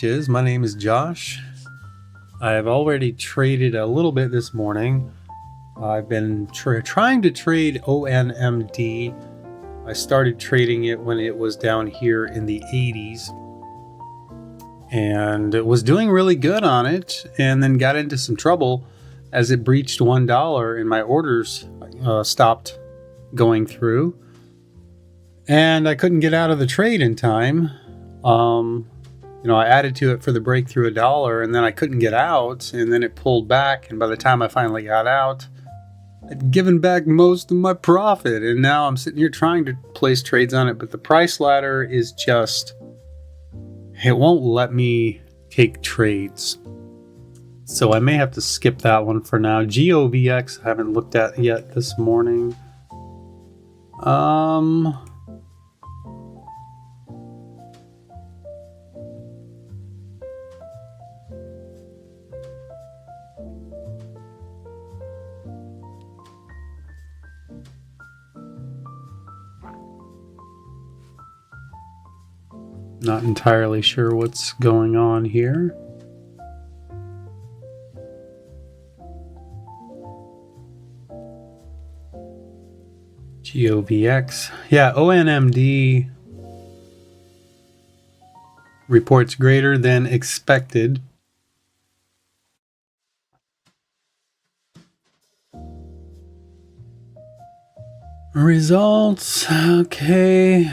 Inches. My name is Josh. I've already traded a little bit this morning. I've been trying to trade ONMD. I started trading it when it was down here in the 80s. And it was doing really good on it, and then got into some trouble as it breached $1 and my orders stopped going through. And I couldn't get out of the trade in time. I added to it for the breakthrough $1, and then I couldn't get out, and then it pulled back. And by the time I finally got out, I'd given back most of my profit. And now I'm sitting here trying to place trades on it, but the price ladder is just, it won't let me take trades. So I may have to skip that one for now. GOVX I haven't looked at yet this morning. Not entirely sure what's going on here. GOVX. Yeah, ONMD reports greater than expected. Results. Okay.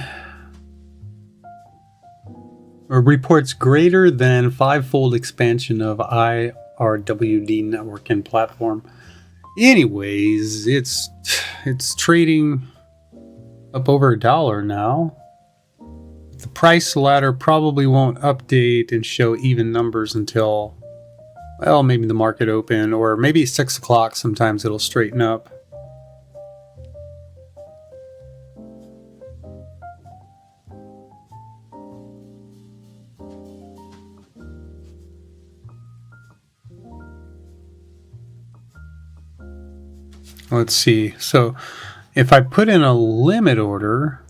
Or reports greater than 5-fold expansion of IRWD network and platform. Anyways, it's trading up over $1 now. The price ladder probably won't update and show even numbers until, well, maybe the market open, or maybe 6 o'clock. Sometimes it'll straighten up. Let's see. So if I put in a limit order,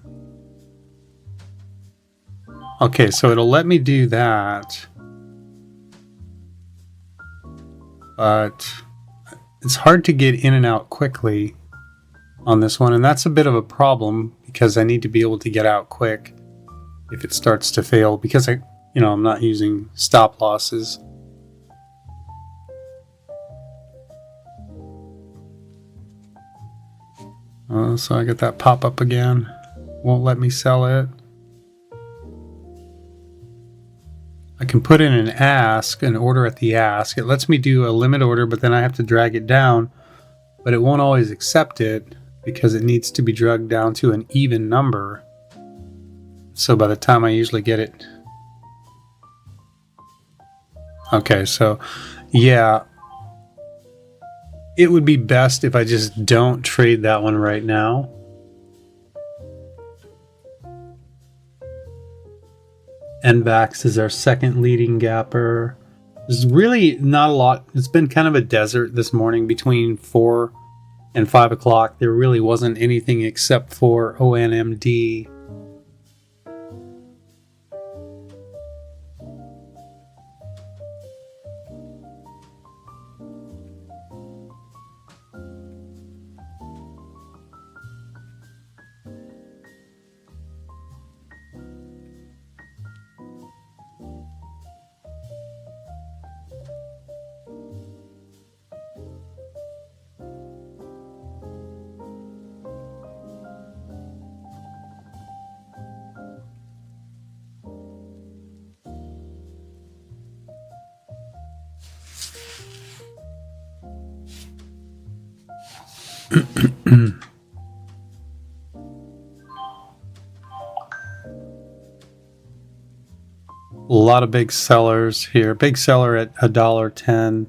okay, so it'll let me do that. But it's hard to get in and out quickly on this one, and that's a bit of a problem because I need to be able to get out quick if it starts to fail, because I'm not using stop losses. So I get that pop up again. Won't let me sell it. I can put in an order at the ask. It lets me do a limit order, but then I have to drag it down. But it won't always accept it because it needs to be dragged down to an even number. So by the time I usually get it. Okay, so yeah. It would be best if I just don't trade that one right now. NVAX is our second leading gapper. There's really not a lot. It's been kind of a desert this morning between 4 and 5 o'clock. There really wasn't anything except for ONMD. A lot of big sellers here. Big seller at $1.10.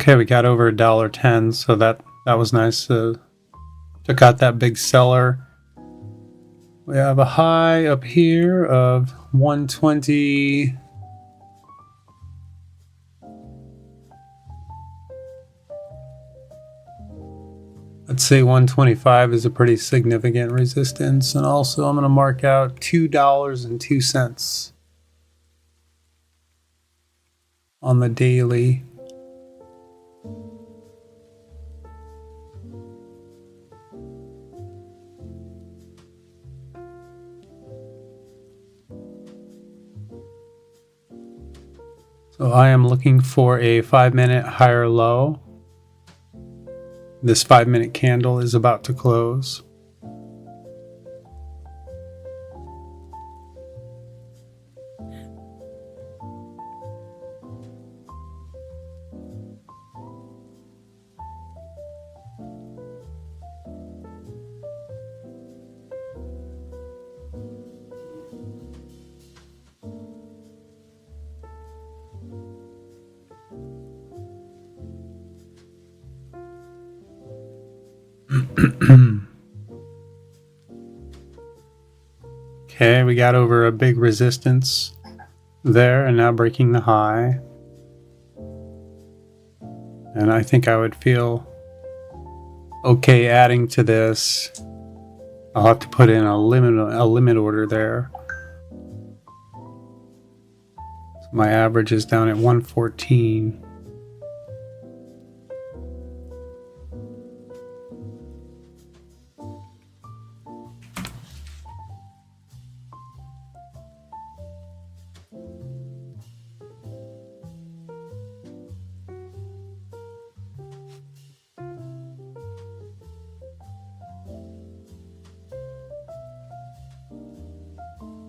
Okay, we got over $1.10, so that was nice. Took out that big seller. We have a high up here of 120. Let's say 125 is a pretty significant resistance. And also I'm going to mark out $2.02 on the daily. So I am looking for a 5-minute higher low. This 5-minute candle is about to close. Okay, we got over a big resistance there and now breaking the high. And I think I would feel okay adding to this. I'll have to put in a limit order there. So my average is down at 114.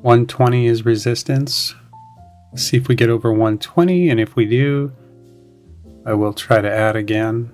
$120 is resistance. Let's see if we get over 120, and if we do, I will try to add again.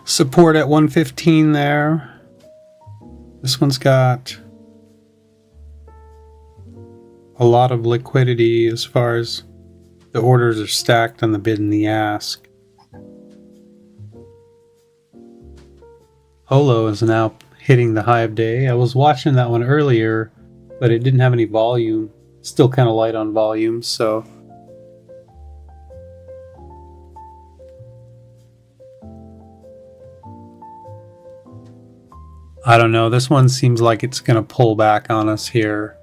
Support at 115 there. This one's got a lot of liquidity as far as the orders are stacked on the bid and the ask. Holo is now hitting the high of day. I was watching that one earlier, but it didn't have any volume. Still kind of light on volume, so I don't know. This one seems like it's going to pull back on us here.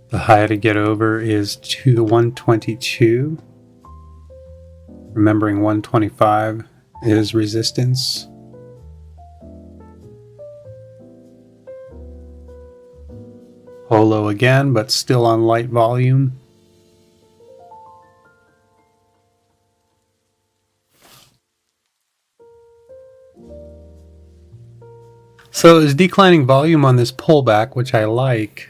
The high to get over is to 122. Remembering 125 is resistance. Holo again, but still on light volume. So there's declining volume on this pullback, which I like.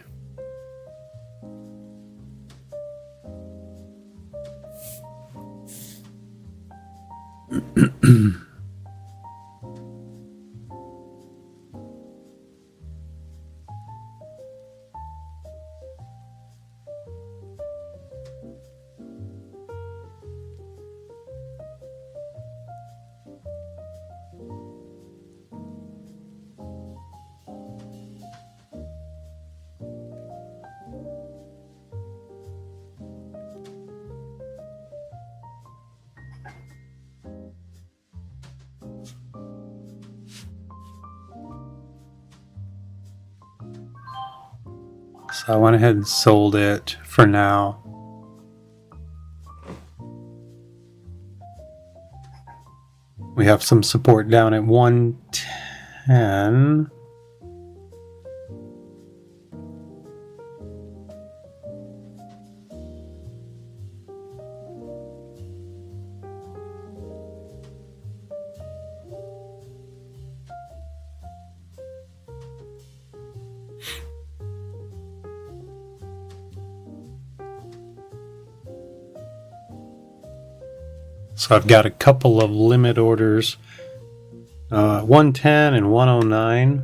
So I went ahead and sold it for now. We have some support down at 110. So I've got a couple of limit orders, 110 and 109.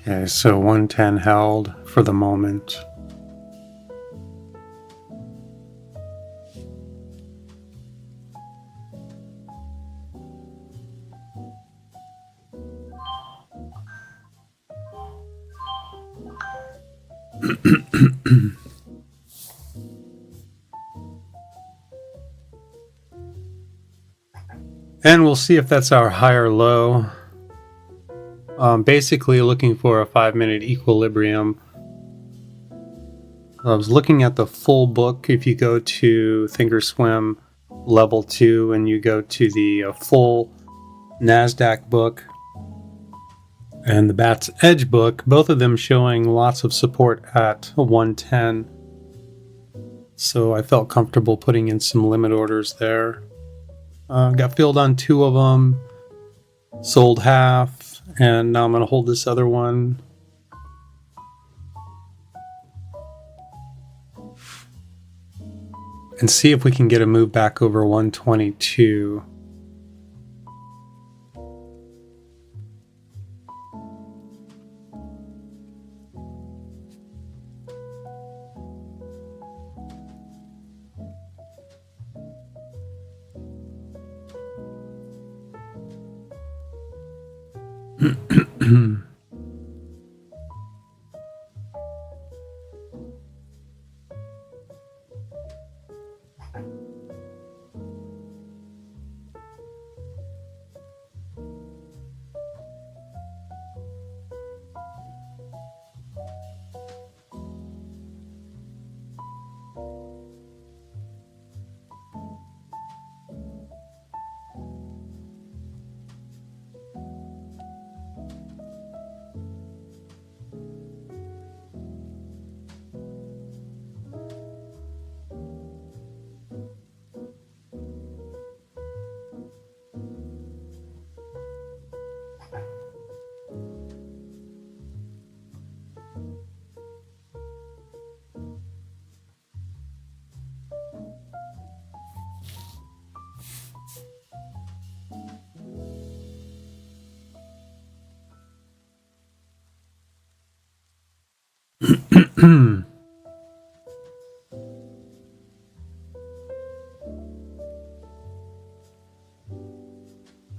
Okay, so 110 held for the moment. And we'll see if that's our higher low. Basically looking for a 5-minute equilibrium. I was looking at the full book. If you go to Thinkorswim level 2 and you go to the full NASDAQ book and the Bats Edge book, both of them showing lots of support at 110. So I felt comfortable putting in some limit orders there. Got filled on 2 of them, sold half, and now I'm going to hold this other one. And see if we can get a move back over 122.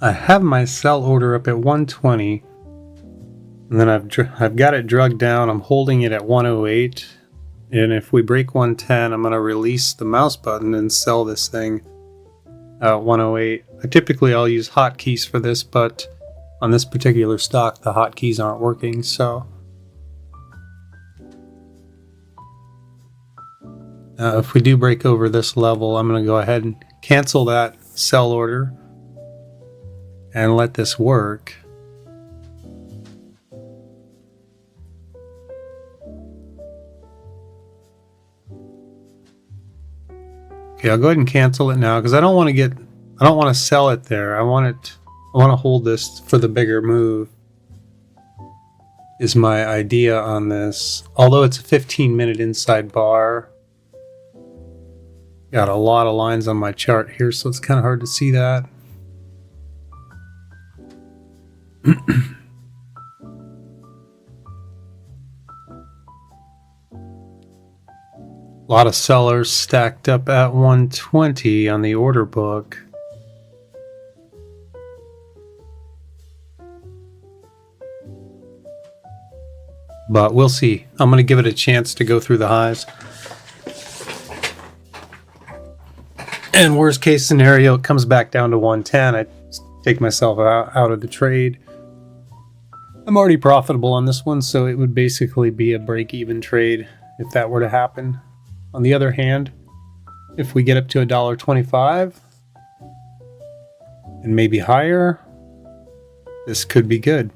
I have my sell order up at 120, and then I've got it drugged down. I'm holding it at 108, and if we break 110, I'm going to release the mouse button and sell this thing at 108. I'll use hotkeys for this, but on this particular stock, the hotkeys aren't working, so if we do break over this level, I'm going to go ahead and cancel that sell order and let this work. Okay, I'll go ahead and cancel it now because I don't want to sell it there. I want to hold this for the bigger move. Is my idea on this. Although it's a 15-minute inside bar. Got a lot of lines on my chart here, so it's kind of hard to see that. A lot of sellers stacked up at 120 on the order book. But we'll see. I'm going to give it a chance to go through the highs. And worst case scenario, it comes back down to 110. I take myself out of the trade. I'm already profitable on this one, so it would basically be a break-even trade if that were to happen. On the other hand, if we get up to $1.25 and maybe higher, this could be good.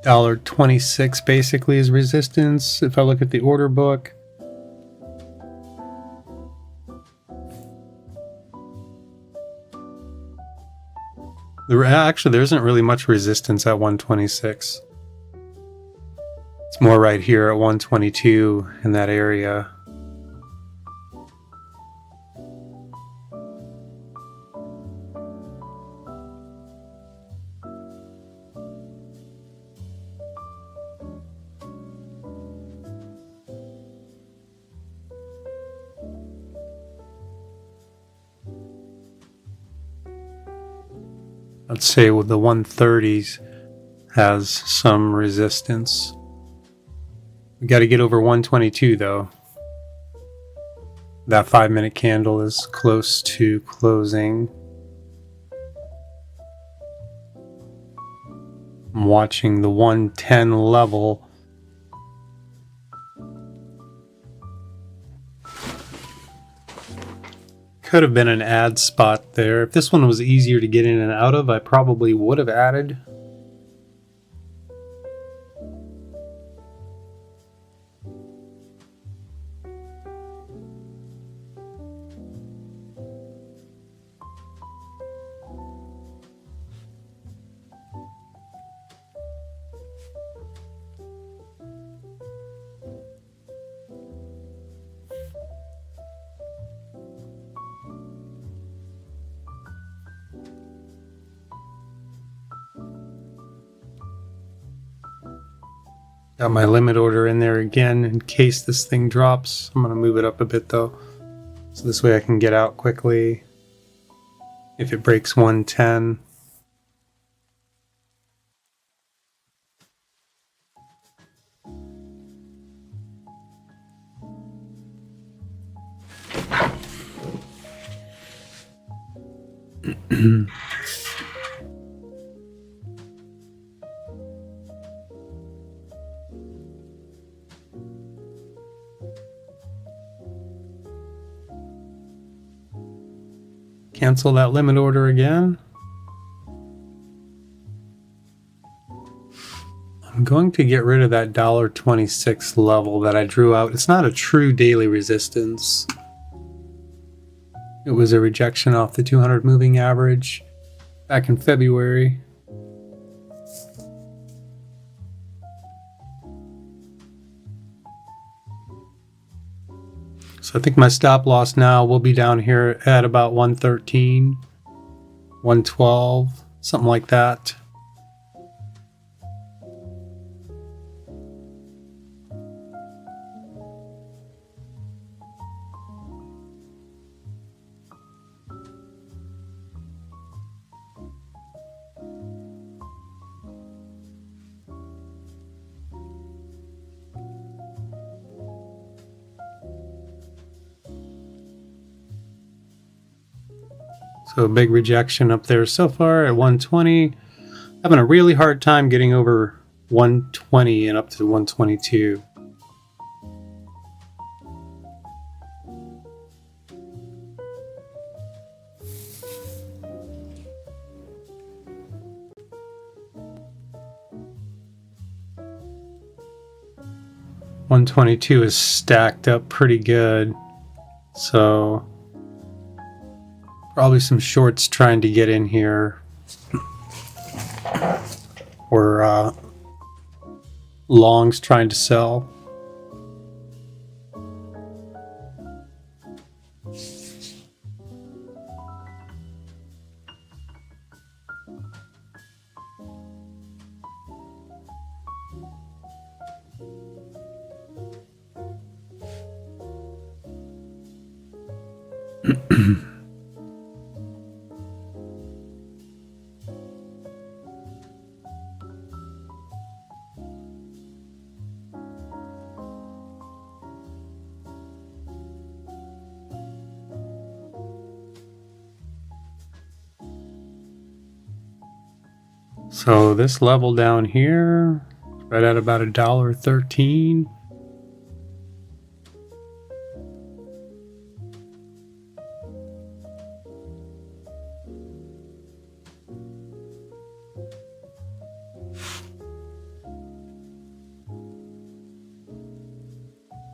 $1.26 basically is resistance if I look at the order book. Actually, there isn't really much resistance at 126. It's more right here at 122 in that area. Let's say with the 130s has some resistance. We got to get over 122 though. That 5-minute candle is close to closing. I'm watching the 110 level. Could have been an ad spot there. If this one was easier to get in and out of, I probably would have added. Got my limit order in there again in case this thing drops. I'm going to move it up a bit though, so this way I can get out quickly if it breaks 110. Cancel that limit order again. I'm going to get rid of that $1.26 level that I drew out. It's not a true daily resistance. It was a rejection off the 200 moving average back in February. So I think my stop loss now will be down here at about 113, 112, something like that. So a big rejection up there so far at 120. Having a really hard time getting over 120 and up to 122. $122 is stacked up pretty good. So probably some shorts trying to get in here, or longs trying to sell. So this level down here, right at about $1.13.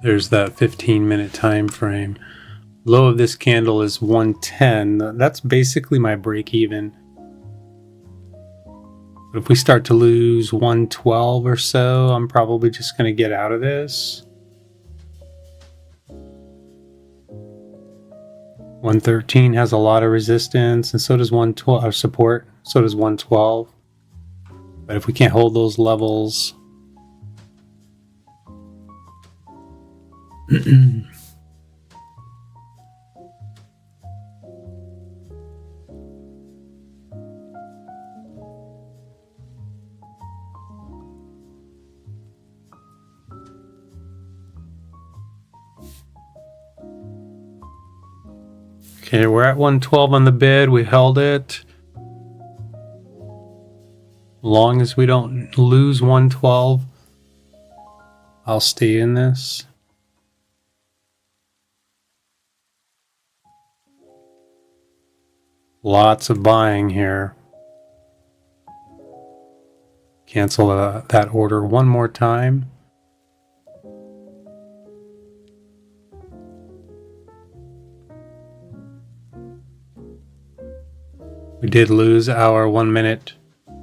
There's that 15-minute time frame. Low of this candle is 110. That's basically my break even. But if we start to lose 112 or so, I'm probably just going to get out of this. 113 has a lot of resistance, and so does 112, or support. So does 112. But if we can't hold those levels, okay, we're at 112 on the bid. We held it. As long as we don't lose 112, I'll stay in this. Lots of buying here. Cancel that order one more time. We did lose our 1 minute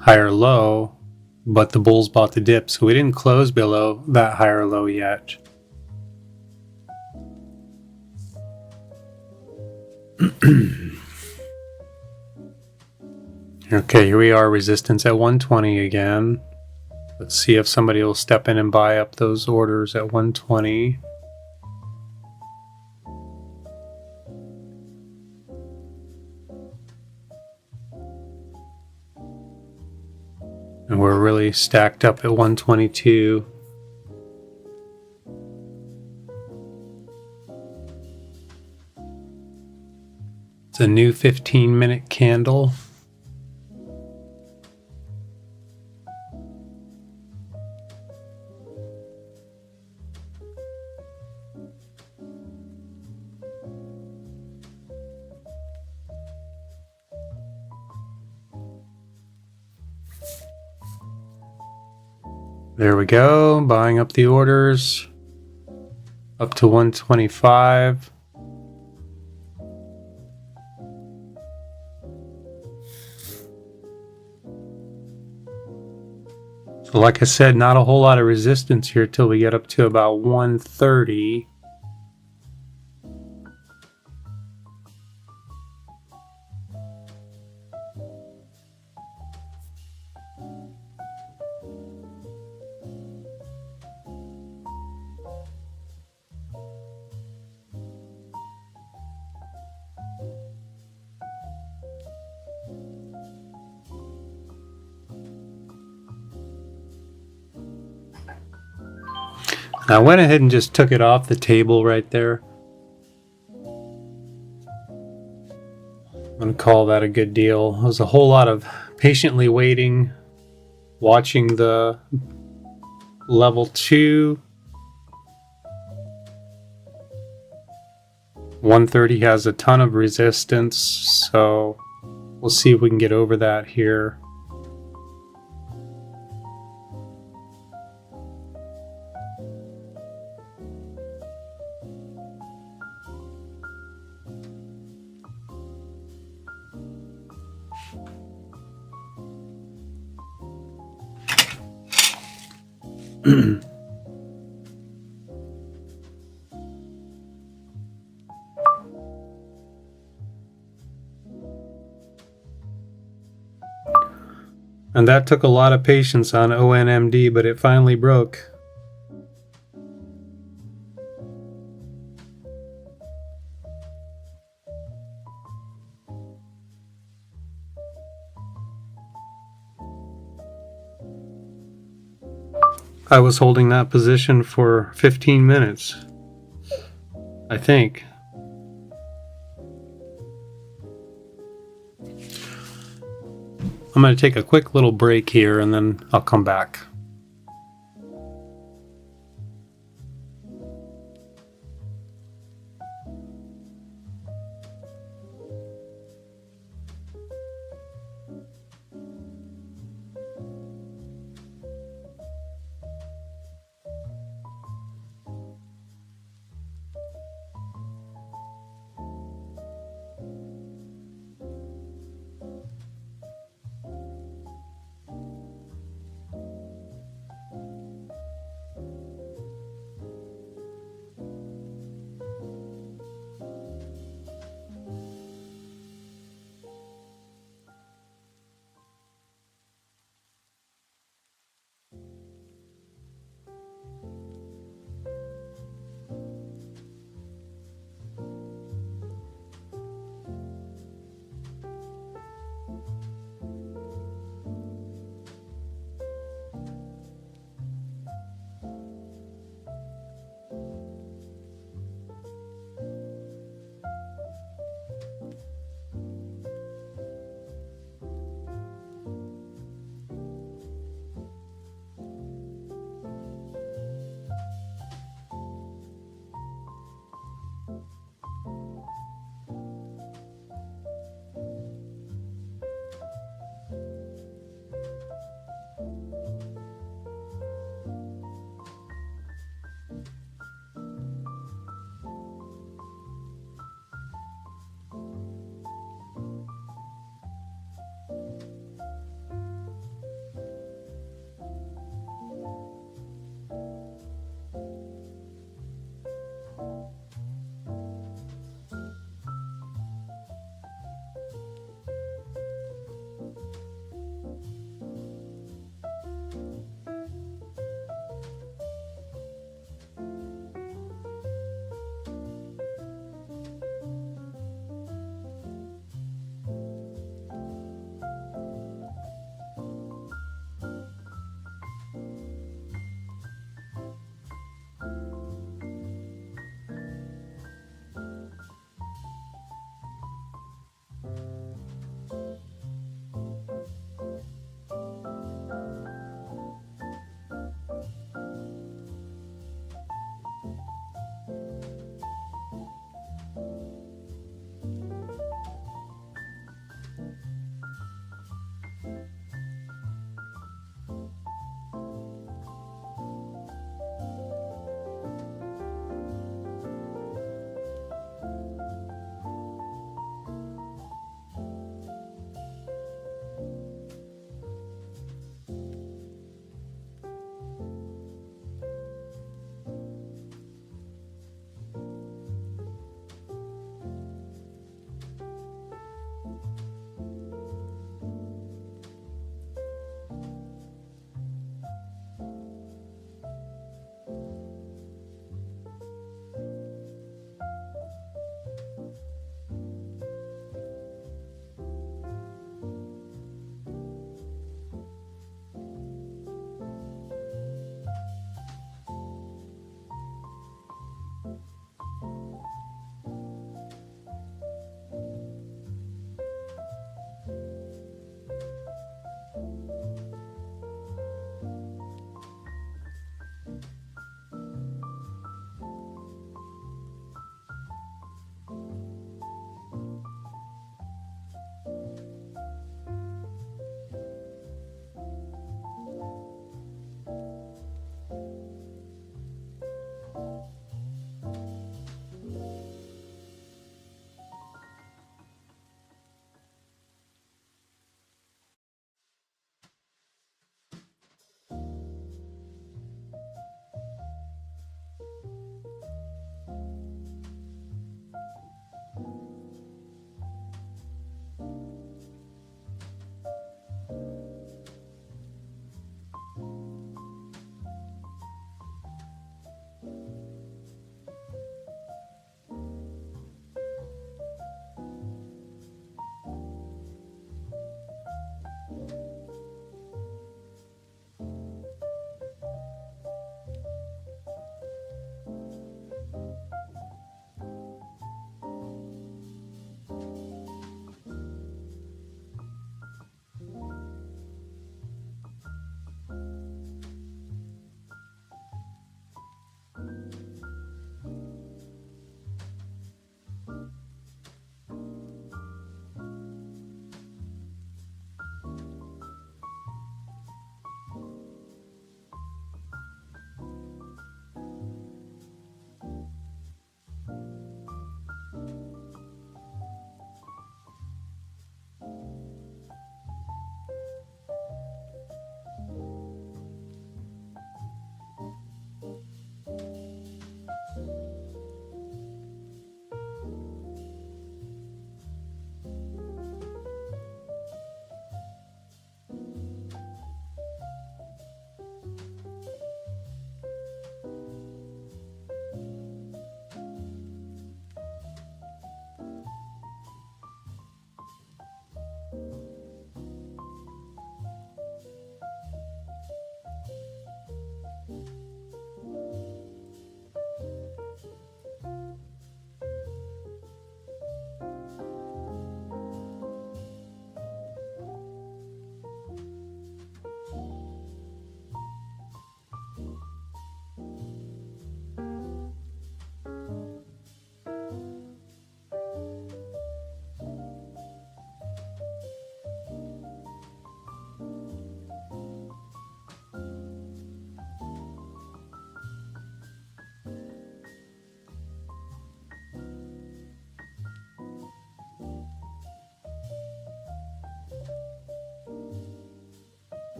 higher low, but the bulls bought the dip, so we didn't close below that higher low yet. Okay, here we are, resistance at 120 again. Let's see if somebody will step in and buy up those orders at 120. And we're really stacked up at 122. It's a new 15-minute candle. There we go, buying up the orders up to 125. So like I said, not a whole lot of resistance here till we get up to about 130. I went ahead and just took it off the table right there. I'm going to call that a good deal. It was a whole lot of patiently waiting, watching the level 2. 130 has a ton of resistance, so we'll see if we can get over that here. And that took a lot of patience on ONMD, but it finally broke. I was holding that position for 15 minutes, I think. I'm going to take a quick little break here and then I'll come back.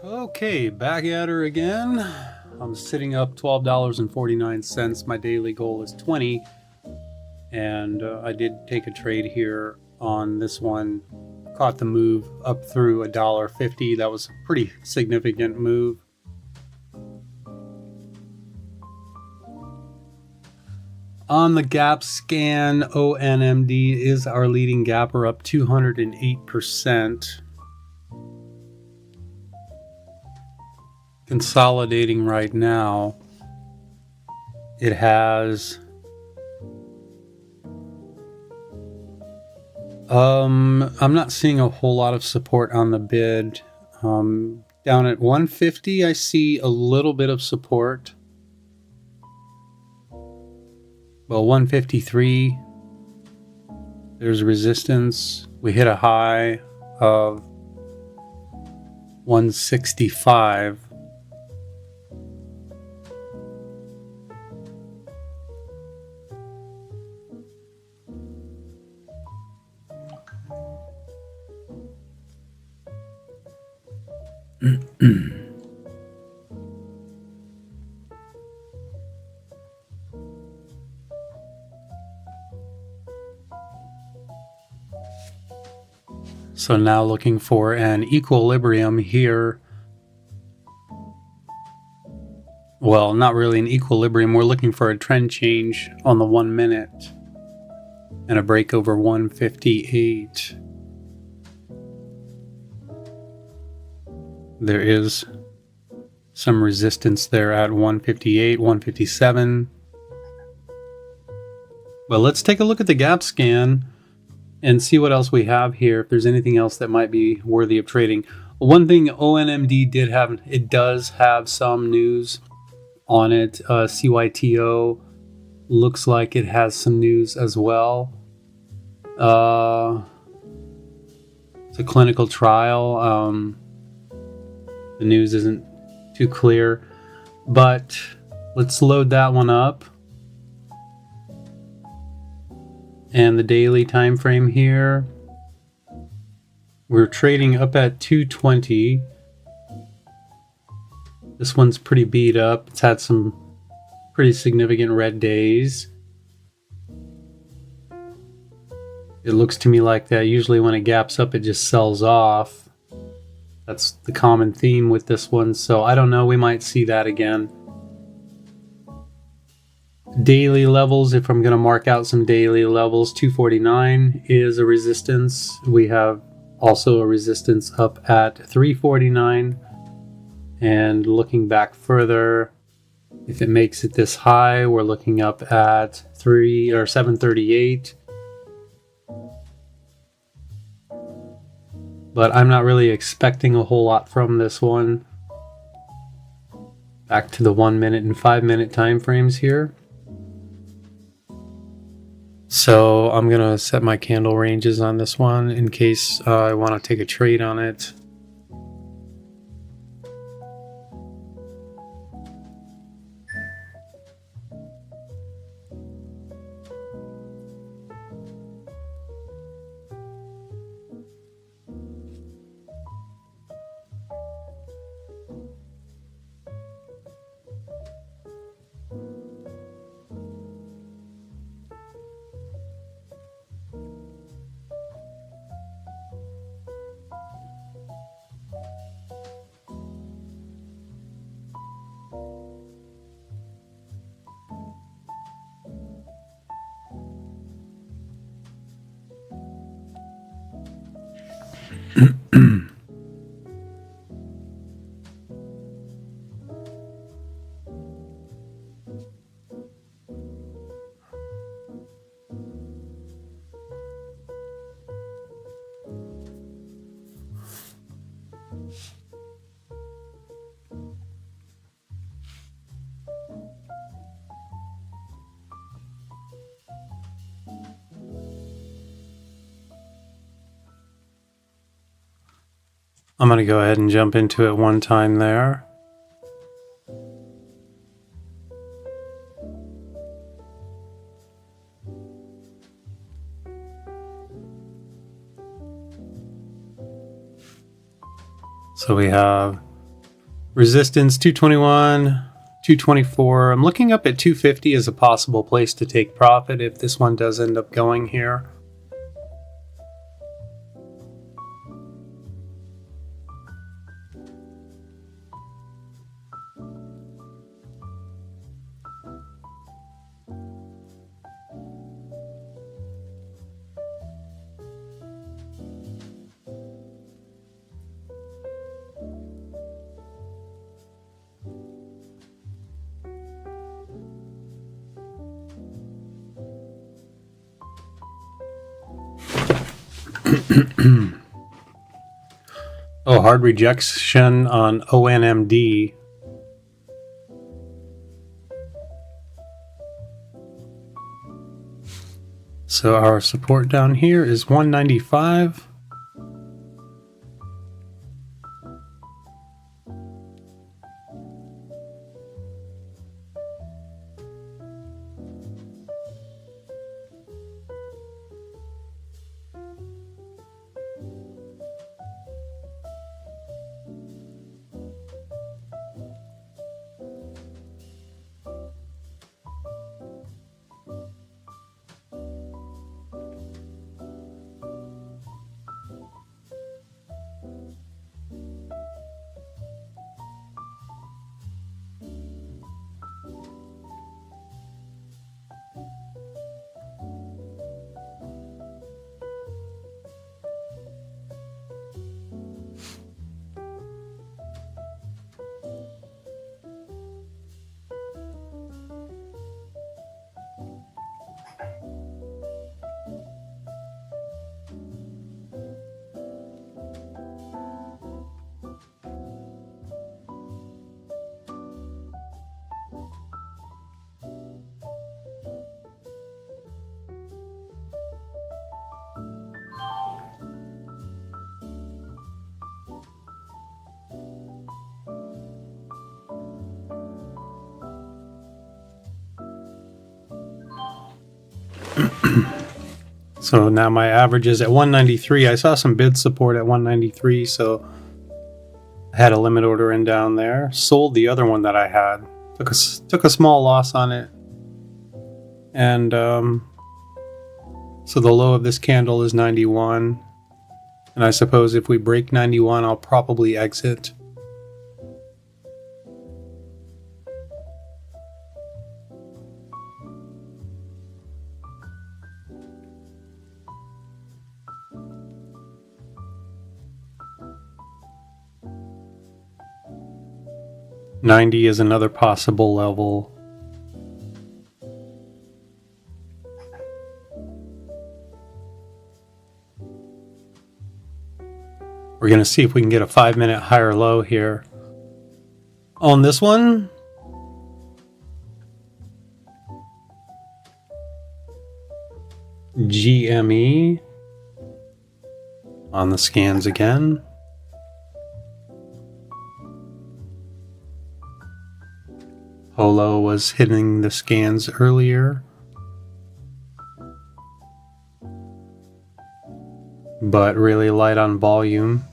Okay, back at her again. I'm sitting up $12.49. My daily goal is 20, and I did take a trade here on this one. Caught the move up through $1.50. That was a pretty significant move. On the gap scan, ONMD is our leading gapper, up 208%. Consolidating right now. It has I'm not seeing a whole lot of support on the bid. Down at 150 I see a little bit of support. Well, 153 there's resistance. We hit a high of 165. So now looking for an equilibrium here. Well, not really an equilibrium. We're looking for a trend change on the 1 minute and a break over 158. There is some resistance there at 158, 157. But let's take a look at the gap scan and see what else we have here, if there's anything else that might be worthy of trading. One thing ONMD did have, it does have some news on it. CYTO looks like it has some news as well. It's a clinical trial. The news isn't too clear. But let's load that one up. And the daily time frame here, we're trading up at 220. This one's pretty beat up. It's had some pretty significant red days. It looks to me like that. Usually when it gaps up, it just sells off. That's the common theme with this one. So I don't know, we might see that again. Daily levels, if I'm going to mark out some daily levels, 249 is a resistance. We have also a resistance up at 349. And looking back further, if it makes it this high, we're looking up at 738. But I'm not really expecting a whole lot from this one. Back to the 1 minute and 5 minute time frames here. So I'm going to set my candle ranges on this one in case I want to take a trade on it. I'm going to go ahead and jump into it one time there. So we have resistance 221, 224. I'm looking up at 250 as a possible place to take profit if this one does end up going here. Oh, hard rejection on ONMD. So our support down here is 195. So now my average is at 193. I saw some bid support at 193, so I had a limit order in down there. Sold the other one that I had. Took a small loss on it. And so the low of this candle is 91. And I suppose if we break 91, I'll probably exit. $90 is another possible level. We're going to see if we can get a 5-minute higher low here. On this one, GME on the scans again. Holo was hitting the scans earlier, but really light on volume.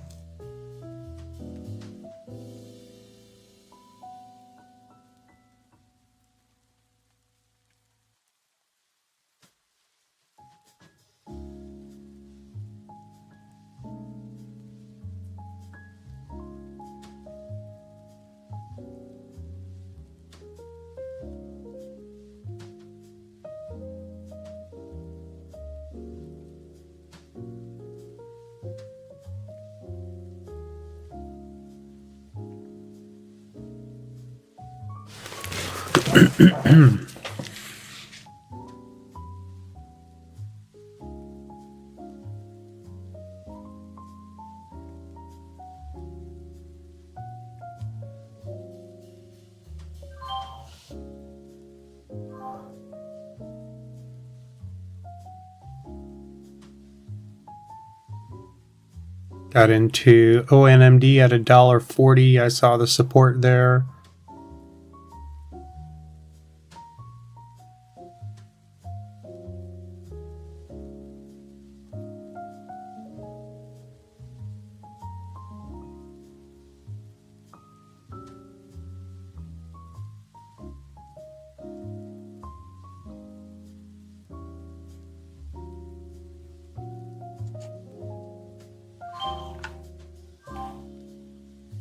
Got into ONMD at $1.40. I saw the support there.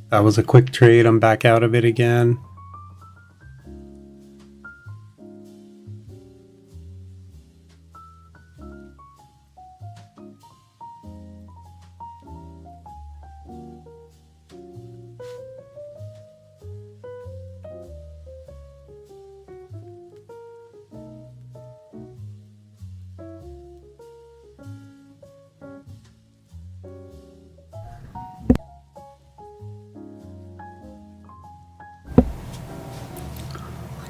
That was a quick trade. I'm back out of it again.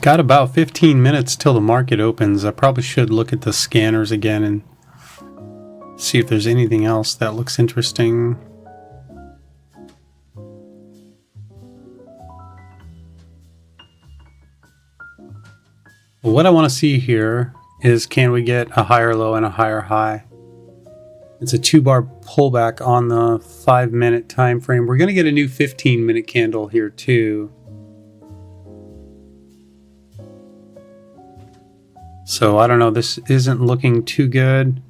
Got about 15 minutes till the market opens. I probably should look at the scanners again and see if there's anything else that looks interesting. What I want to see here is, can we get a higher low and a higher high? It's a 2-bar pullback on the 5-minute time frame. We're going to get a new 15-minute candle here too. So I don't know, this isn't looking too good.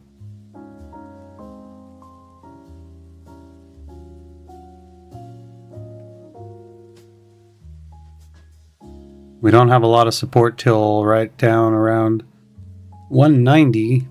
We don't have a lot of support till right down around 190.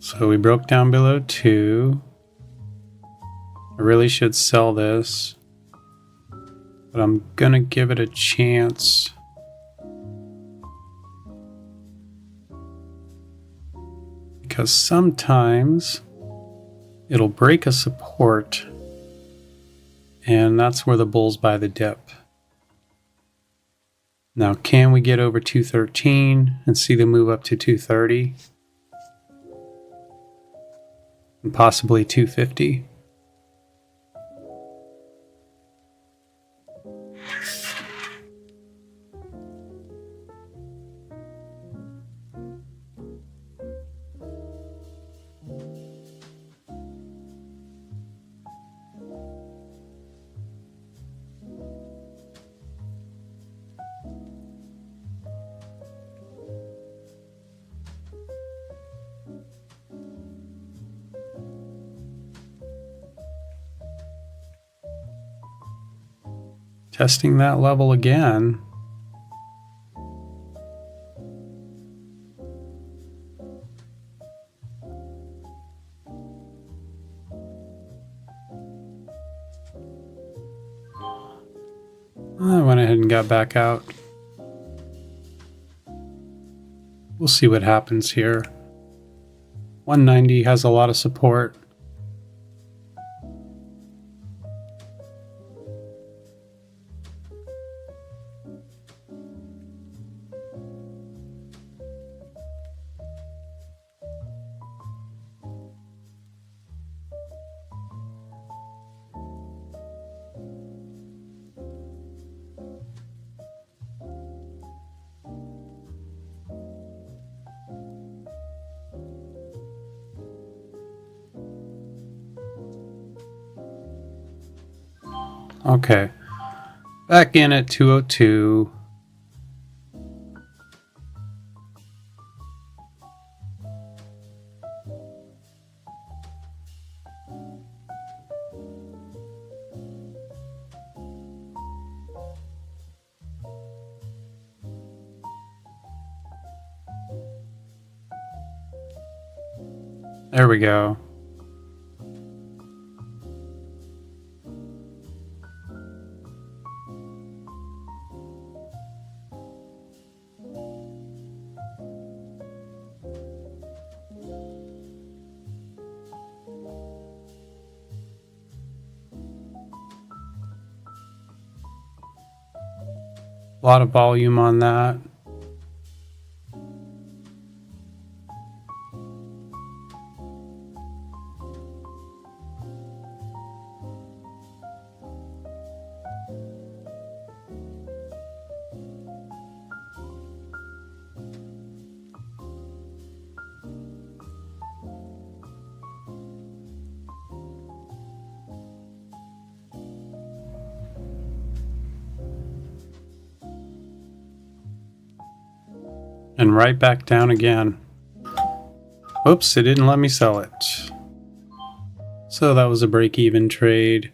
So we broke down below 2. I really should sell this, but I'm gonna give it a chance. Because sometimes it'll break a support, and that's where the bulls buy the dip. Now, can we get over 213 and see the move up to 230? And possibly 250? Testing that level again. I went ahead and got back out. We'll see what happens here. 190 has a lot of support. Okay, back in at 202. There we go. A lot of volume on that. And right back down again. Oops, it didn't let me sell it. So that was a break-even trade.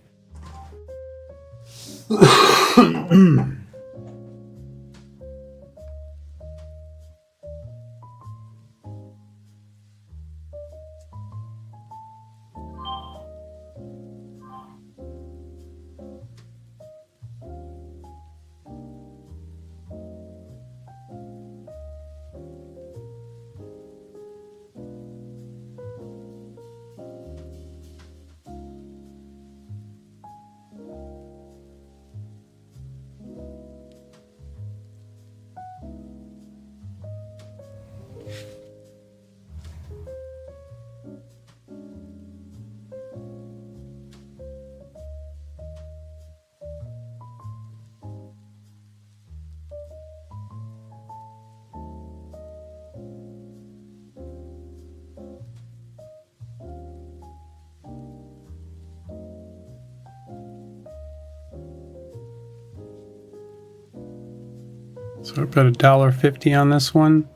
So I put $1.50 on this one.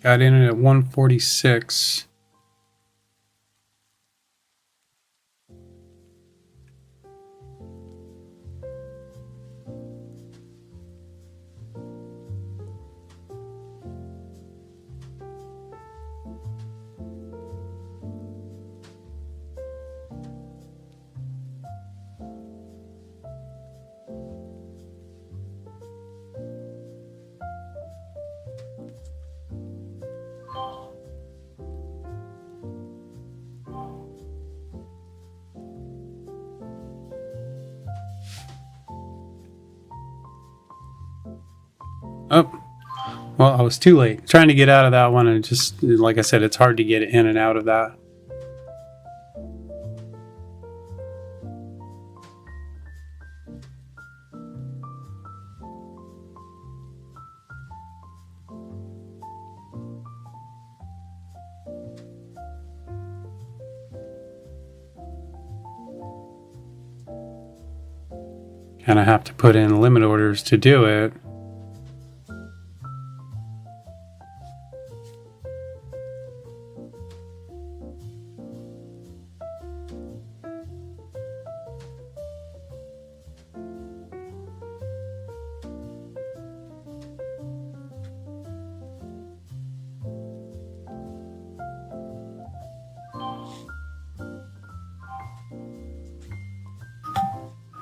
Got in it at 146. Well, I was too late trying to get out of that one, and just like I said, it's hard to get in and out of that. And I have to put in limit orders to do it.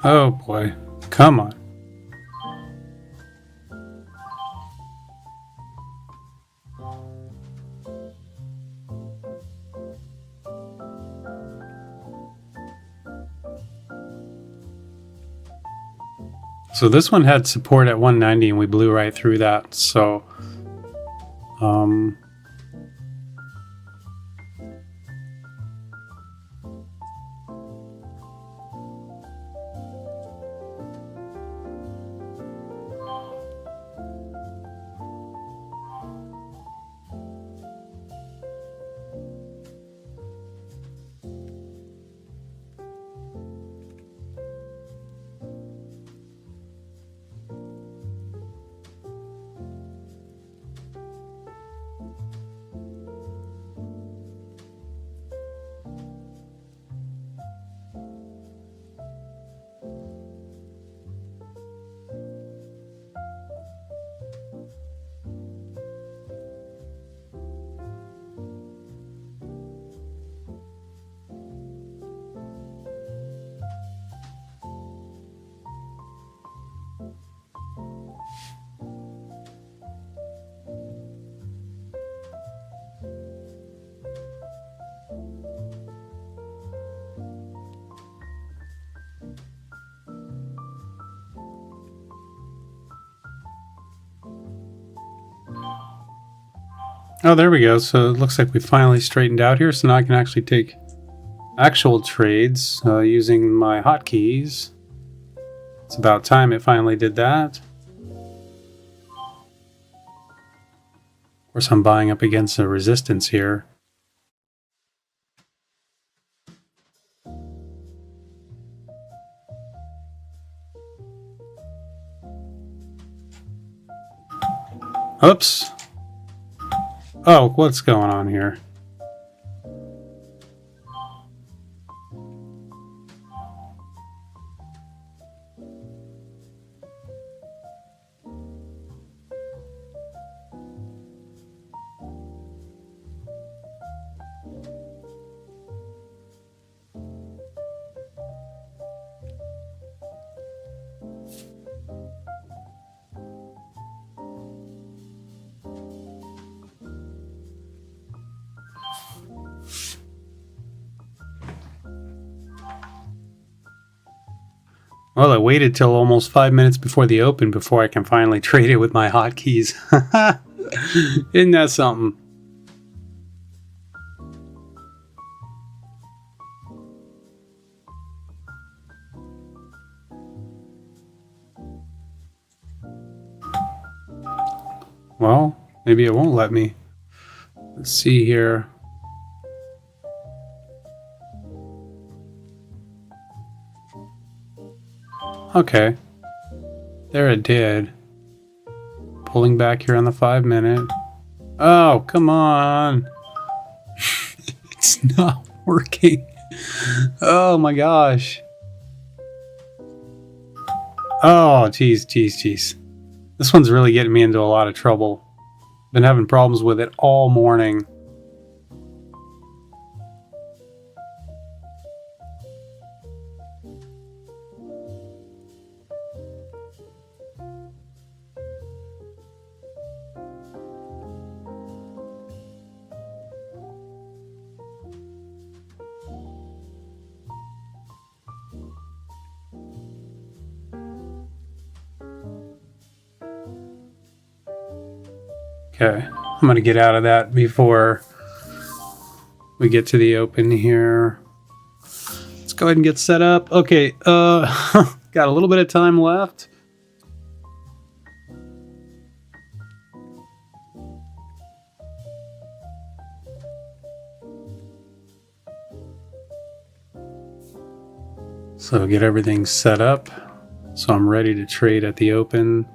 Oh boy, come on. So this one had support at 190 and we blew right through that. So, oh, there we go. So it looks like we finally straightened out here. So now I can actually take actual trades using my hotkeys. It's about time it finally did that. Of course, I'm buying up against a resistance here. Oops. Oh, what's going on here? Well, I waited till almost 5 minutes before the open before I can finally trade it with my hotkeys. Isn't that something? Well, maybe it won't let me. Let's see here. Okay. There it did. Pulling back here on the 5 minute. Oh, come on. It's not working. Oh my gosh. Oh, geez. This one's really getting me into a lot of trouble. Been having problems with it all morning. Okay, I'm going to get out of that before we get to the open here. Let's go ahead and get set up. Okay, got a little bit of time left. So get everything set up so I'm ready to trade at the open.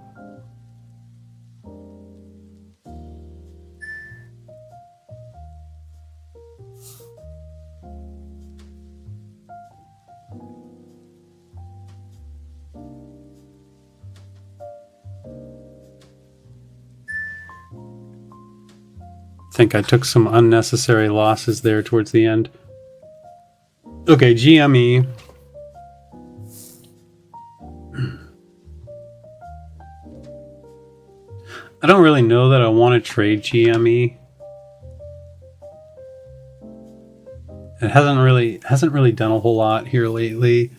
I think I took some unnecessary losses there towards the end. Okay, GME. I don't really know that I want to trade GME. It hasn't really done a whole lot here lately.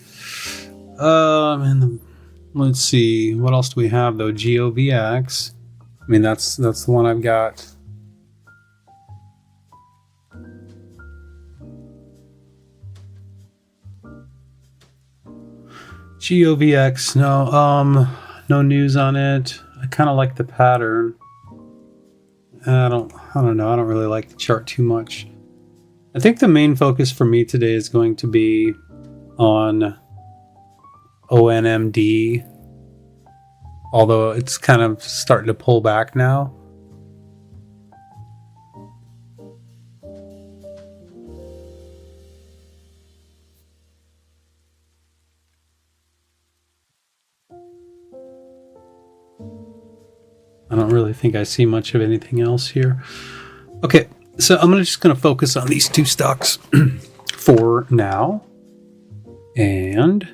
Let's see, what else do we have though? GOVX. I mean, that's the one I've got. GOVX, no news on it. I kind of like the pattern. I don't know. I don't really like the chart too much. I think the main focus for me today is going to be on ONMD, although it's kind of starting to pull back now. I don't really think I see much of anything else here. Okay, so I'm just going to focus on these two stocks for now. And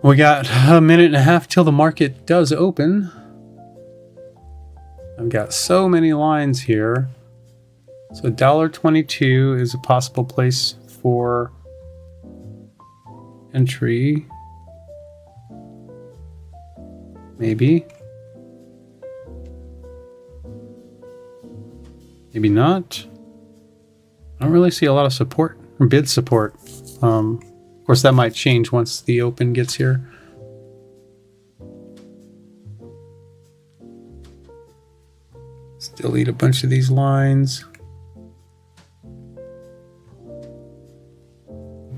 we got a minute and a half till the market does open. I've got so many lines here. So $1.22 is a possible place for entry. Maybe. Maybe not. I don't really see a lot of support or bid support. Of course, that might change once the open gets here. Let's delete a bunch of these lines.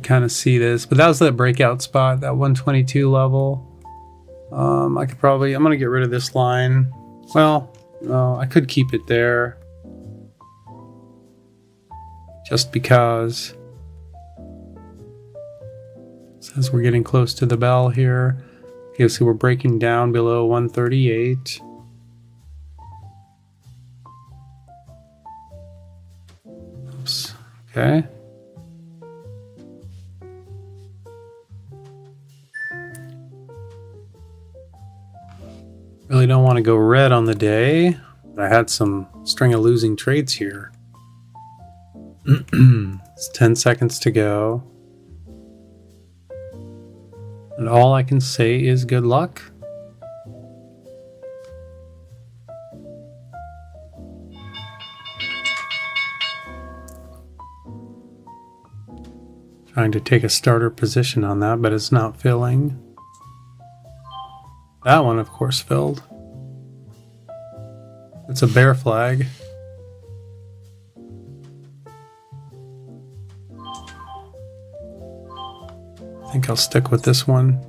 Kind of see this, but that was that breakout spot, that 122 level. I'm going to get rid of this line. Well, no, I could keep it there. Just because. It says we're getting close to the bell here. Okay, so we're breaking down below 138. Oops. Okay. Really don't want to go red on the day. I had some string of losing trades here. It's 10 seconds to go. And all I can say is good luck. Trying to take a starter position on that, but it's not filling. That one, of course, filled. It's a bear flag. I think I'll stick with this one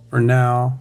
for now.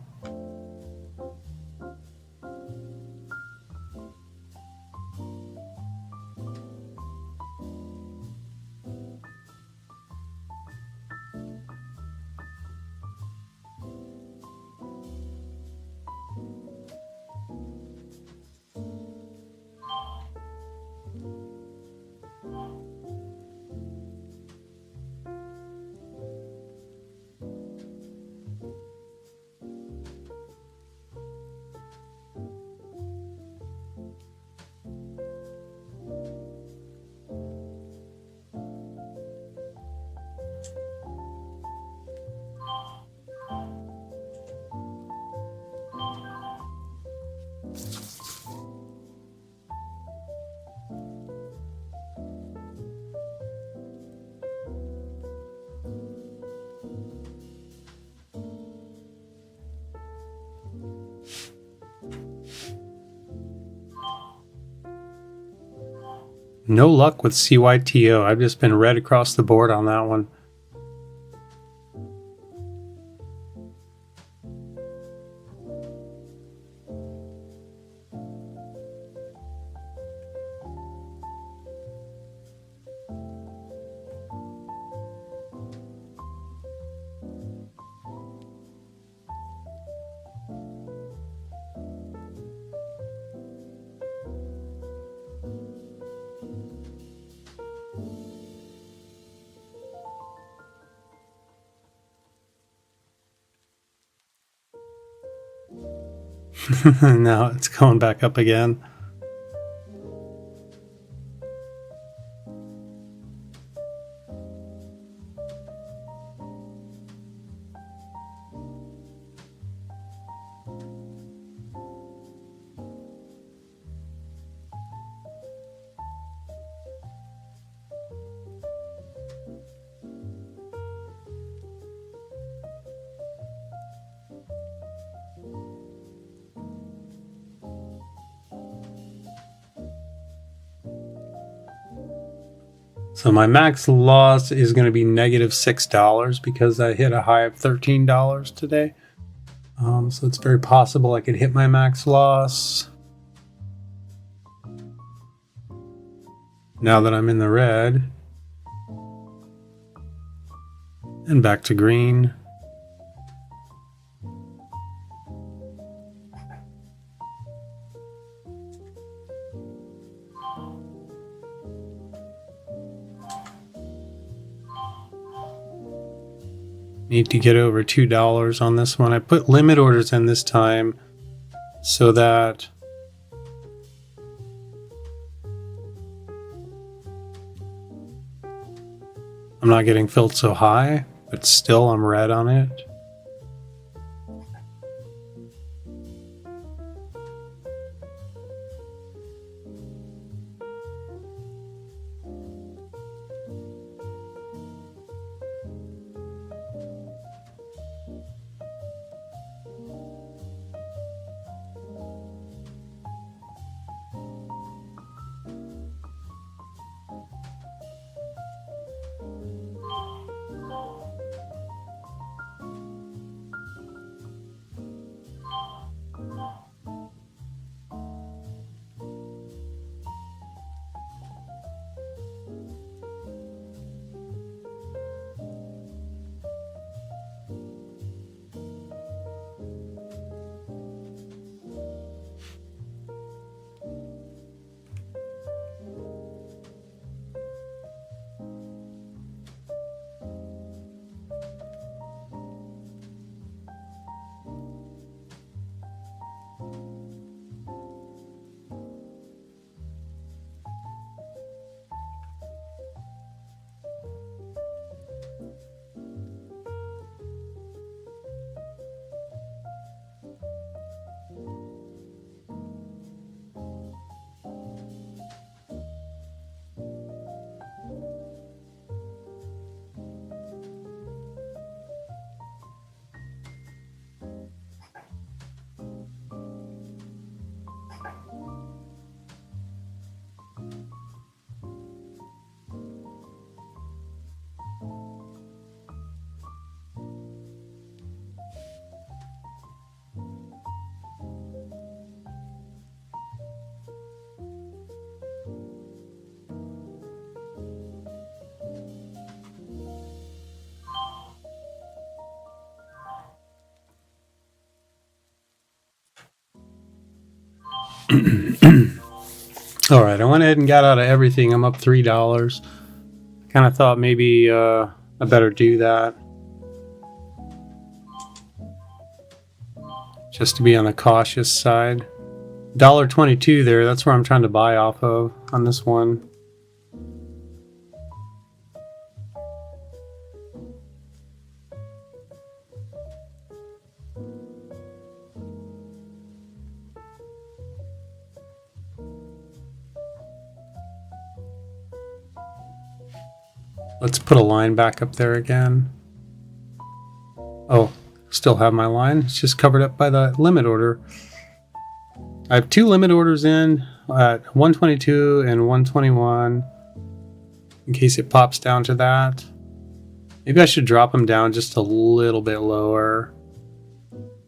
No luck with CYTO. I've just been red across the board on that one. Now it's going back up again. So my max loss is going to be negative $6 because I hit a high of $13 today. So it's very possible I could hit my max loss. Now that I'm in the red. And back to green. Need to get over $2 on this one. I put limit orders in this time so that I'm not getting filled so high, but still I'm red on it. All right, I went ahead and got out of everything. I'm up $3. Kind of thought maybe I better do that just to be on the cautious side. $1.22 there. That's where I'm trying to buy off of on this one. Let's put a line back up there again. Oh, still have my line. It's just covered up by the limit order. I have 2 limit orders in. at 122 and 121 in case it pops down to that. Maybe I should drop them down just a little bit lower,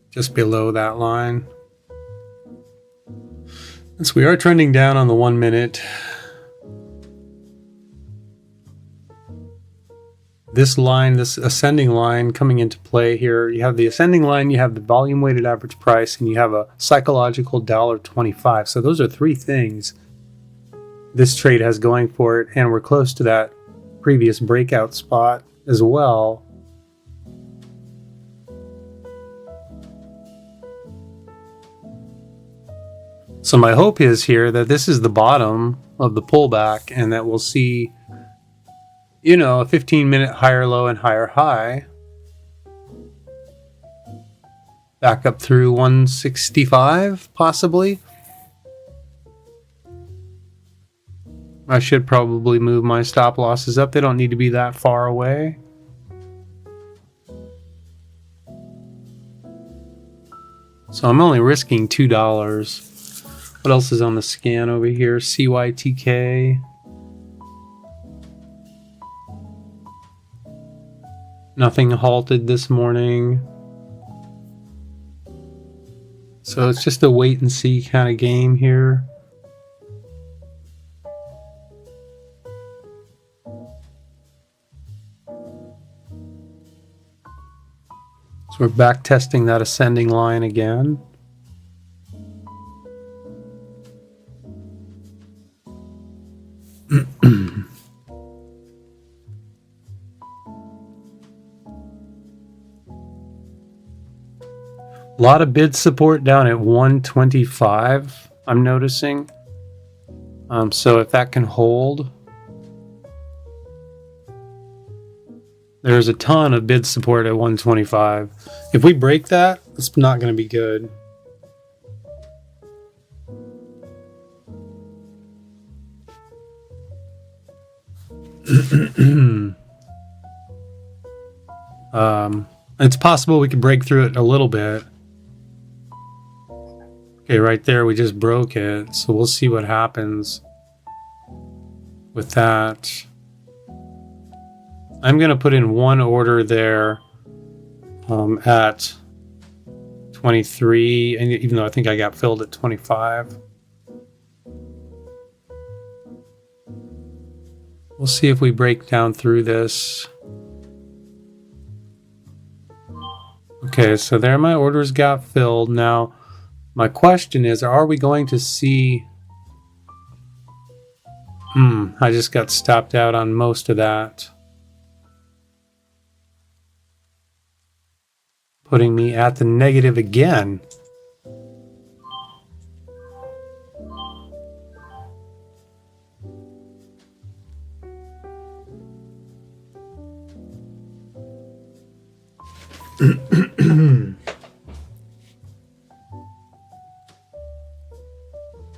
just below that line. So we are trending down on the 1 minute. This line, this ascending line coming into play here, you have the ascending line, you have the volume weighted average price, and you have a psychological $1.25. So those are three things this trade has going for it, and we're close to that previous breakout spot as well. So my hope is here that this is the bottom of the pullback and that we'll see, you know, a 15-minute higher low and higher high. Back up through 165, possibly. I should probably move my stop losses up. They don't need to be that far away. So I'm only risking $2. What else is on the scan over here? CYTK. Nothing halted this morning. So it's just a wait and see kind of game here. So we're back testing that ascending line again. A lot of bid support down at 125, I'm noticing. So if that can hold, there's a ton of bid support at 125. If we break that, it's not going to be good. It's possible we could break through it a little bit. Okay, right there, we just broke it. So we'll see what happens with that. I'm going to put in one order there at 23, and even though I think I got filled at 25. We'll see if we break down through this. Okay, so there my orders got filled. Now, my question is, are we going to see... I just got stopped out on most of that. Putting me at the negative again.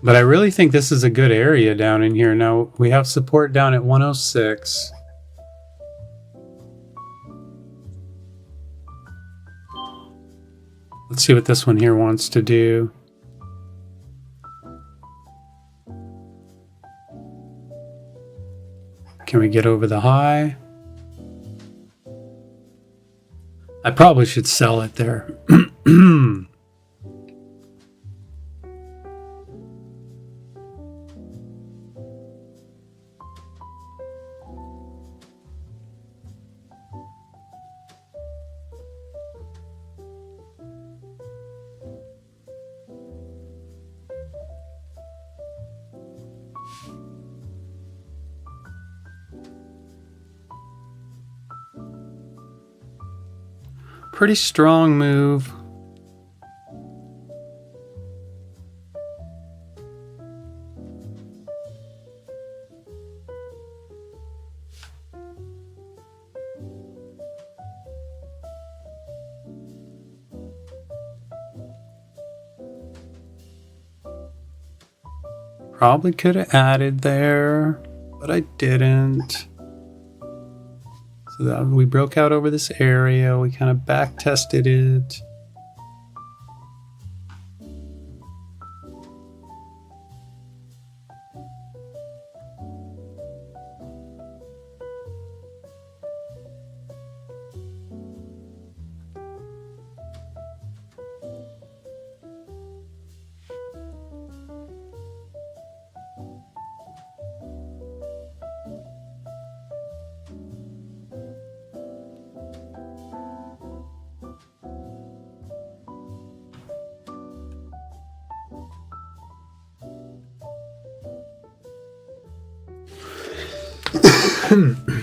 But I really think this is a good area down in here. Now, we have support down at 106. Let's see what this one here wants to do. Can we get over the high? I probably should sell it there. Pretty strong move. Probably could have added there, but I didn't. So that we broke out over this area, we kind of back tested it.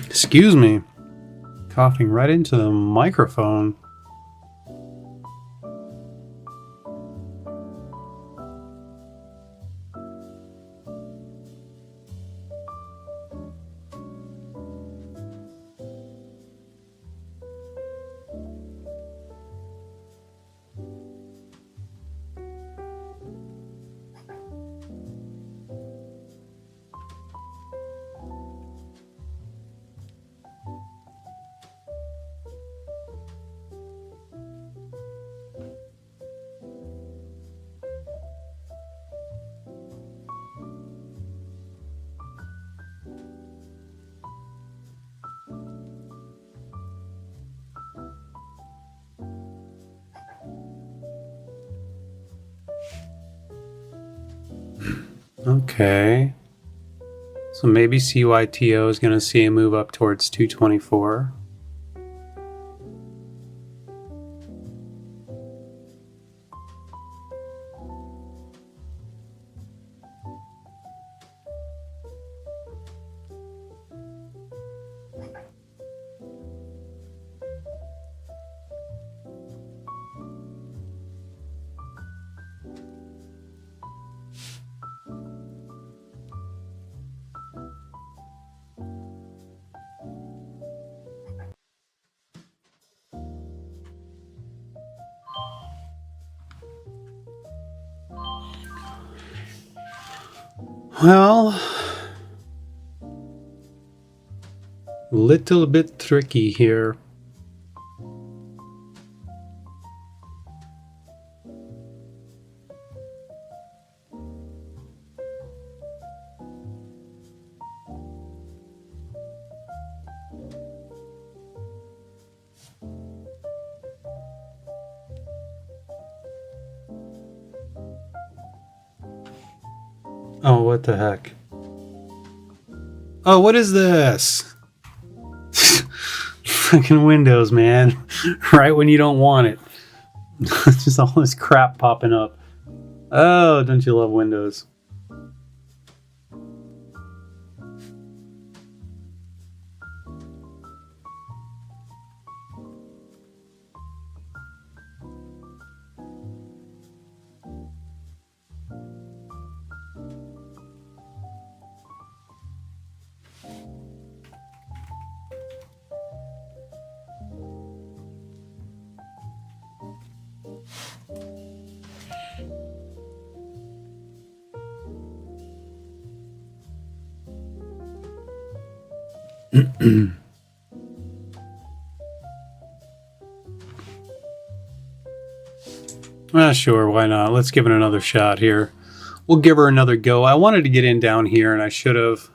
Excuse me. Coughing right into the microphone. Okay. So maybe CYTO is going to see a move up towards 224. Well, little bit tricky here. Oh, what the heck? Oh, what is this? Fucking Windows, man. Right when you don't want it. Just all this crap popping up. Oh, don't you love Windows? Sure, why not? Let's give it another shot here. We'll give her another go. I wanted to get in down here, and I should have.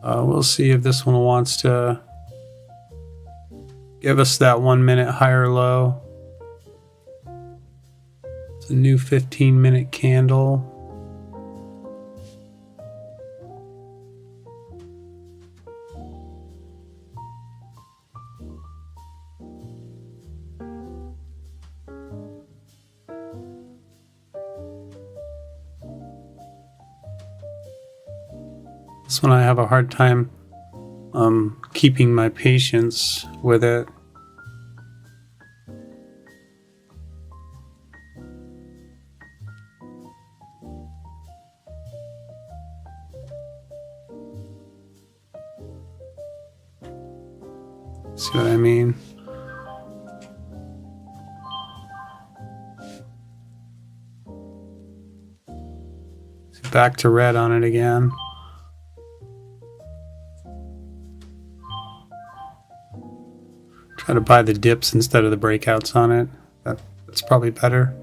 We'll see if this one wants to give us that 1 minute higher low. It's a new 15-minute candle. This one I have a hard time keeping my patience with it. See what I mean? Back to red on it again. Try to buy the dips instead of the breakouts on it. That's probably better.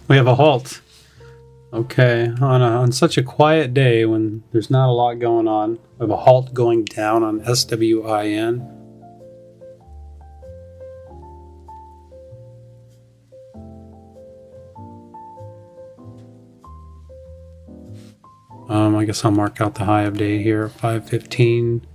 We have a halt. Okay, on such a quiet day when there's not a lot going on, we have a halt going down on SWIN. I guess I'll mark out the high of day here, 515.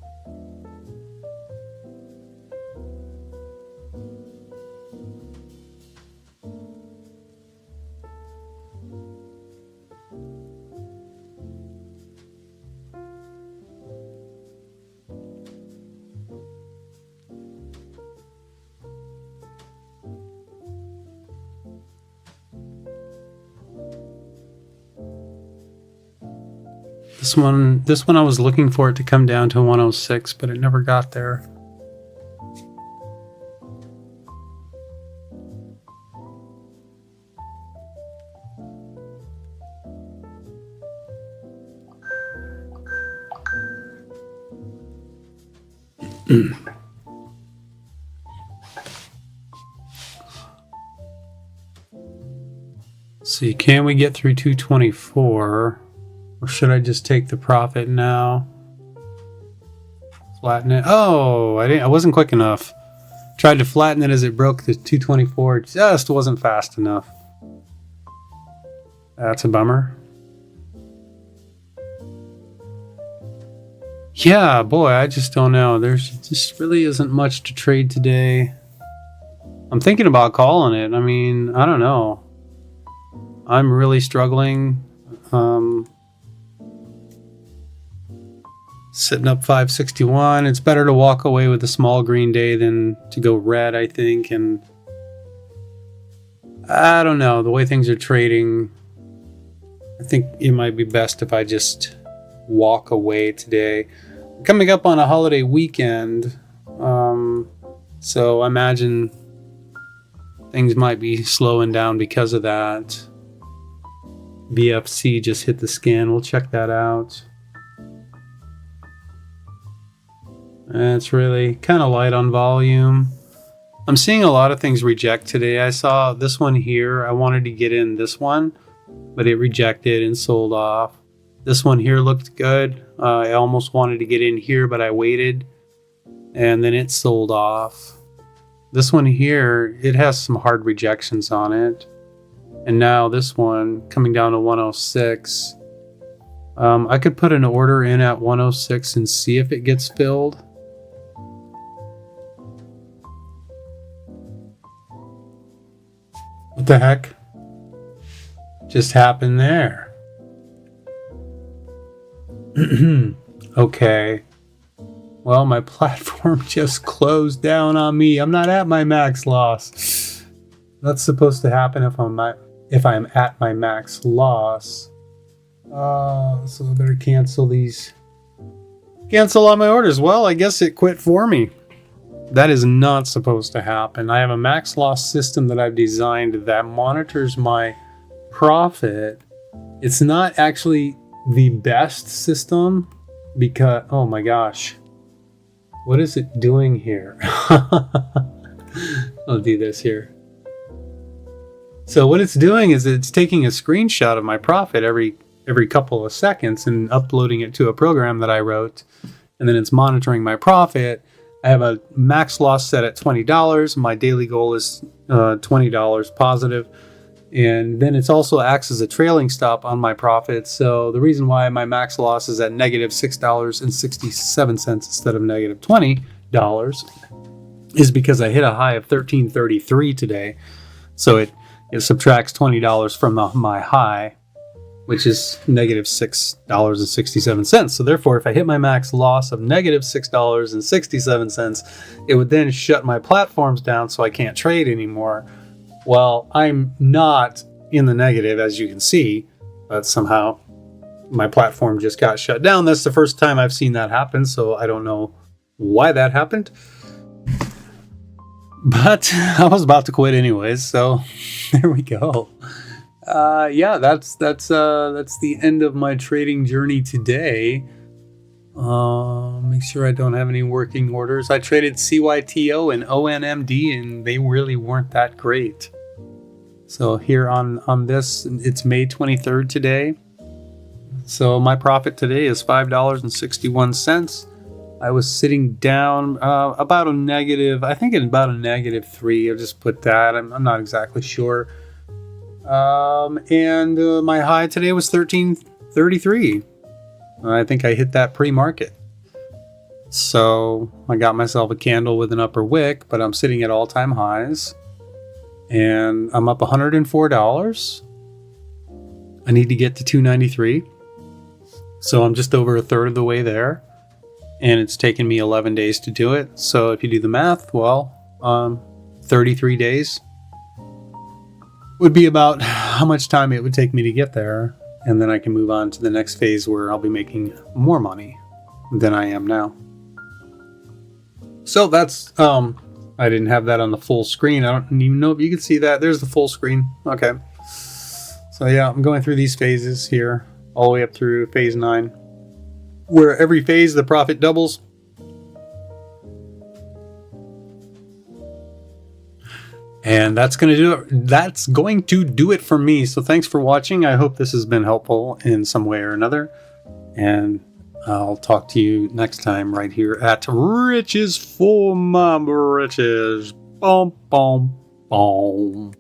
This one I was looking for it to come down to 106, but it never got there. See, can we get through 224? Or should I just take the profit now? Flatten it. Oh, I wasn't quick enough. Tried to flatten it as it broke the 224. Just wasn't fast enough. That's a bummer. Yeah, boy, I just don't know. There's just really isn't much to trade today. I'm thinking about calling it. I mean, I don't know. I'm really struggling. Sitting up 561. It's better to walk away with a small green day than to go red, I think. And I don't know. The way things are trading, I think it might be best if I just walk away today. Coming up on a holiday weekend, so I imagine things might be slowing down because of that. BFC just hit the scan. We'll check that out. It's really kind of light on volume. I'm seeing a lot of things reject today. I saw this one here. I wanted to get in this one, but it rejected and sold off. This one here looked good. I almost wanted to get in here, but I waited, and then it sold off. This one here, it has some hard rejections on it. And now this one coming down to 106. I could put an order in at 106 and see if it gets filled. What the heck just happened there? Okay. Well, my platform just closed down on me. I'm not at my max loss. That's supposed to happen if I'm at my max loss. So I better cancel these. Cancel all my orders. Well, I guess it quit for me. That is not supposed to happen. I have a max loss system that I've designed that monitors my profit. It's not actually the best system because, oh my gosh, what is it doing here? I'll do this here. So what it's doing is it's taking a screenshot of my profit every couple of seconds and uploading it to a program that I wrote, and then it's monitoring my profit. I have a max loss set at $20. My daily goal is $20 positive. And then it also acts as a trailing stop on my profit. So the reason why my max loss is at negative $6.67 instead of negative $20 is because I hit a high of $13.33 today. So it subtracts $20 from my high, which is negative $6.67. So therefore, if I hit my max loss of negative $6.67, it would then shut my platforms down so I can't trade anymore. Well, I'm not in the negative, as you can see, but somehow my platform just got shut down. That's the first time I've seen that happen, so I don't know why that happened. But I was about to quit anyways, so there we go. Yeah, that's the end of my trading journey today. Make sure I don't have any working orders. I traded CYTO and ONMD, and they really weren't that great. So here on this, it's May 23rd today. So my profit today is $5.61. I was sitting down about a negative, I think about a -3. I'll just put that. I'm not exactly sure. And my high today was 1333. I think I hit that pre-market. So I got myself a candle with an upper wick, but I'm sitting at all-time highs. And I'm up $104. I need to get to 293. So I'm just over a third of the way there. And it's taken me 11 days to do it. So if you do the math, well, 33 days would be about how much time it would take me to get there. And then I can move on to the next phase where I'll be making more money than I am now. So that's, I didn't have that on the full screen. I don't even know if you can see that. There's the full screen. Okay. So yeah, I'm going through these phases here, all the way up through phase 9, where every phase the profit doubles. And that's going to do it. That's going to do it for me. So thanks for watching. I hope this has been helpful in some way or another. And I'll talk to you next time right here at Riches for My Riches. Boom, boom, boom.